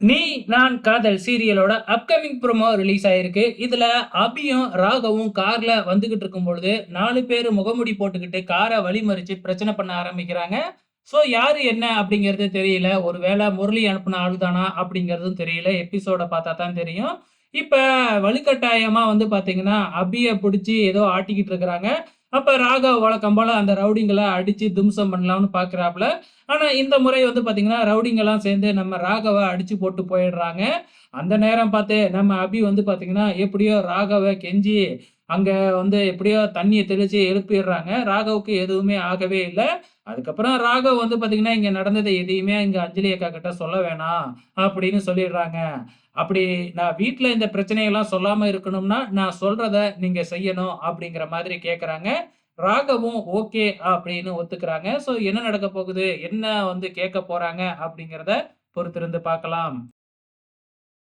நீ நான் காதல் சீரியலோட அப்கமிங் ப்ரோமோ ரிலீஸ் ஆயிருக்கு. இதுல அபியும், ராகவும் கார்ல வந்துகிட்டு இருக்கும்பொழுது 4 பேரு முகமூடி போட்டுக்கிட்டு கார வழிமறிச்சு பிரச்சனை பண்ண ஆரம்பிக்கிறாங்க. யாரு என்ன அப்படிங்கிறது தெரியல. ஒருவேள முரளி அனுப்புன ஆளு தானா அப்படிங்கிறதும் தெரியல. எபிசோட பார்த்தா தான் தெரியும். இப்ப வலுக்கட்டாயமா பார்த்தீங்கன்னா, அபிய புடிச்சு ஏதோ ஆட்டிக்கிட்டு இருக்கிறாங்க. அப்ப ராகவ் வழக்கம் போல அந்த ரவுடிங்கள அடிச்சு தும்சம் பண்ணலாம்னு பார்க்கிறாப்ல. ஆனா, இந்த முறை பார்த்தீங்கன்னா, ரவுடிங்கலாம் சேர்ந்து நம்ம ராகவ அடிச்சு போட்டு போயிடுறாங்க. அந்த நேரம் பார்த்து நம்ம அபி பார்த்தீங்கன்னா, எப்படியோ ராகவ கெஞ்சி அங்க எப்படியோ தண்ணீய தெளிச்சு எழுப்பிடுறாங்க. ராகவுக்கு எதுவுமே ஆகவே இல்ல. அதுக்கப்புறம் ராகவ் பார்த்தீங்கன்னா, இங்க நடந்தத எதையுமே இங்க அஞ்சலி அக்கா கிட்ட சொல்ல வேணாம் அப்படின்னு சொல்லிடுறாங்க. அப்படி நான் வீட்ல இந்த பிரச்சனையெல்லாம் சொல்லாம இருக்கணும்னா, நான் சொல்றத நீங்க செய்யணும் அப்படிங்கிற மாதிரி கேட்கறாங்க. ராகவும் ஓகே அப்படின்னு ஒத்துக்கிறாங்க. என்ன நடக்கப் போகுது? என்ன கேட்கப் போறாங்க? அப்படிங்கிறத பொறுத்திருந்து பார்க்கலாம்.